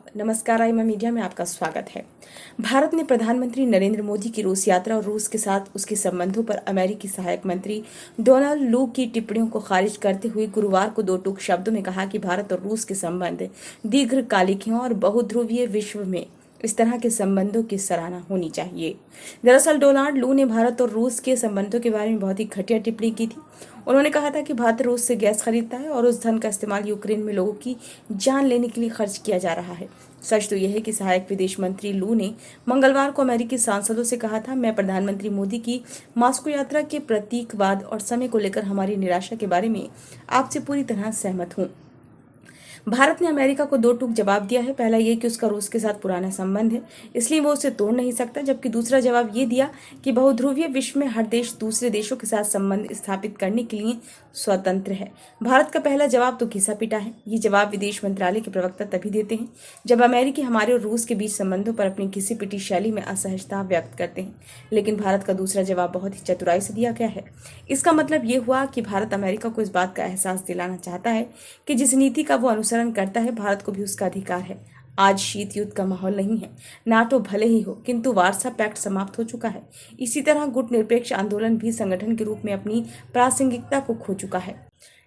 नमस्कार, आईमा मीडिया में आपका स्वागत है। भारत ने प्रधानमंत्री नरेंद्र मोदी की रूस यात्रा और रूस के साथ उसके संबंधों पर अमेरिकी सहायक मंत्री डोनाल्ड लू की टिप्पणियों को खारिज करते हुए गुरुवार को दो टूक शब्दों में कहा कि भारत और रूस के संबंध दीर्घकालिक हैं और बहुध्रुवीय विश्व में इस तरह के संबंधों की सराहना होनी चाहिए। दरअसल डोनाल्ड लू ने भारत और रूस के संबंधों के बारे में बहुत ही घटिया टिप्पणी की थी। उन्होंने कहा था कि भारत रूस से गैस खरीदता है और उस धन का इस्तेमाल यूक्रेन में लोगों की जान लेने के लिए खर्च किया जा रहा है। सच तो यह है कि सहायक विदेश मंत्री लू ने मंगलवार को अमेरिकी सांसदों से कहा था, मैं प्रधानमंत्री मोदी की मॉस्को यात्रा के प्रतीकवाद और समय को लेकर हमारी निराशा के बारे में आपसे पूरी तरह सहमत हूँ। भारत ने अमेरिका को दो टूक जवाब दिया है। पहला ये कि उसका रूस के साथ पुराना संबंध है, इसलिए वो उसे तोड़ नहीं सकता, जबकि दूसरा जवाब ये दिया कि बहुध्रुवीय विश्व में हर देश दूसरे देशों के साथ संबंध स्थापित करने के लिए स्वतंत्र है। भारत का पहला जवाब तो घिसा पिटा है। ये जवाब विदेश मंत्रालय के प्रवक्ता तभी देते हैं जब अमेरिकी हमारे और रूस के बीच संबंधों पर अपनी घिसी पिटी शैली में असहजता व्यक्त करते हैं। लेकिन भारत का दूसरा जवाब बहुत ही चतुराई से दिया गया है। इसका मतलब ये हुआ कि भारत अमेरिका को इस बात का एहसास दिलाना चाहता है कि जिस नीति का वो अनुसरण करता है, भारत को भी उसका अधिकार है। आज शीत युद्ध का माहौल नहीं है। नाटो भले ही हो, किंतु वार्सा पैक्ट समाप्त हो चुका है। इसी तरह गुटनिरपेक्ष आंदोलन भी संगठन के रूप में अपनी प्रासंगिकता को खो चुका है।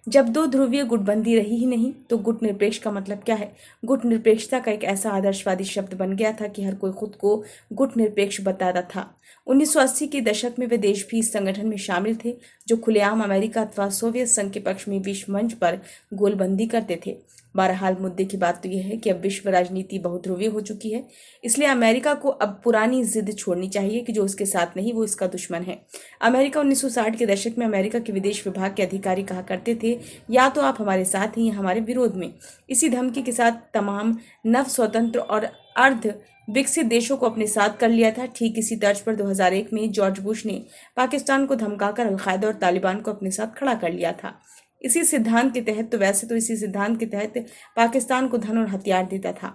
जब दो ध्रुवीय गुटबंदी रही ही नहीं तो गुटनिरपेक्ष का मतलब क्या है? गुटनिरपेक्षता का एक ऐसा आदर्शवादी शब्द बन गया था कि हर कोई खुद को गुटनिरपेक्ष बताता था। 1980 के दशक में वे देश भी इस संगठन में शामिल थे जो खुलेआम अमेरिका अथवा सोवियत संघ के पक्ष में विश्व मंच पर गोलबंदी करते थे। बहरहाल मुद्दे की बात तो यह है कि अब विश्व राजनीति बहुध्रुवीय हो चुकी है, इसलिए अमेरिका को अब पुरानी जिद छोड़नी चाहिए कि जो उसके साथ नहीं वो इसका दुश्मन है। अमेरिका 1960 के दशक में अमेरिका के विदेश विभाग के अधिकारी कहा करते थे, या तो आप हमारे साथ हैं या हमारे विरोध में। इसी धमकी के साथ तमाम नव स्वतंत्र और अर्ध विकसित देशों को अपने साथ कर लिया था। ठीक इसी तर्ज पर 2001 में जॉर्ज बुश ने पाकिस्तान को धमकाकर अलकायदा और तालिबान को अपने साथ खड़ा कर लिया था। इसी सिद्धांत के तहत इसी सिद्धांत के तहत पाकिस्तान को धन और हथियार देता था।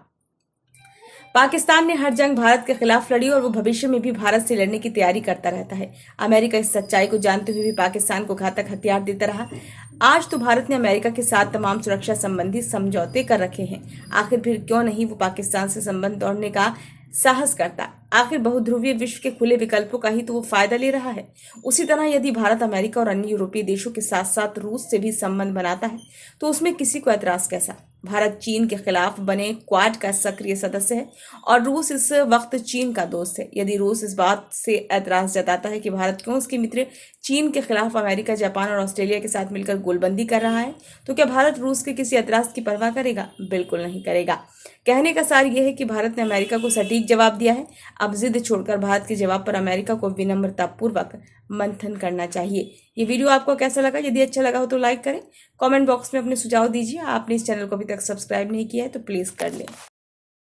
पाकिस्तान ने हर जंग भारत के खिलाफ लड़ी और वो भविष्य में भी भारत से लड़ने की तैयारी करता रहता है। अमेरिका इस सच्चाई को जानते हुए भी पाकिस्तान को घातक हथियार देता रहा। आज तो भारत ने अमेरिका के साथ तमाम सुरक्षा संबंधी समझौते कर रखे हैं। आखिर फिर क्यों नहीं वो पाकिस्तान से संबंध तोड़ने का साहस करता? आखिर बहुध्रुवीय विश्व के खुले विकल्पों का ही तो वो फायदा ले रहा है। उसी तरह यदि भारत अमेरिका और अन्य यूरोपीय देशों के साथ साथ रूस से भी संबंध बनाता है तो उसमें किसी को ऐतराज कैसा? भारत चीन के खिलाफ बने क्वाड का सक्रिय सदस्य है और रूस इस वक्त चीन का दोस्त है। यदि रूस इस बात से ऐतराज जताता है कि भारत क्यों उसके मित्र चीन के खिलाफ अमेरिका, जापान और ऑस्ट्रेलिया के साथ मिलकर गोलबंदी कर रहा है, तो क्या भारत रूस के किसी ऐतराज की परवाह करेगा? बिल्कुल नहीं करेगा। कहने का सार यह है कि भारत ने अमेरिका को सटीक जवाब दिया है। अब जिद छोड़कर भारत के जवाब पर अमेरिका को विनम्रतापूर्वक मंथन करना चाहिए। ये वीडियो आपको कैसा लगा? यदि अच्छा लगा हो तो लाइक करें, कमेंट बॉक्स में अपने सुझाव दीजिए। आपने इस चैनल को अभी तक सब्सक्राइब नहीं किया है तो प्लीज़ कर लें।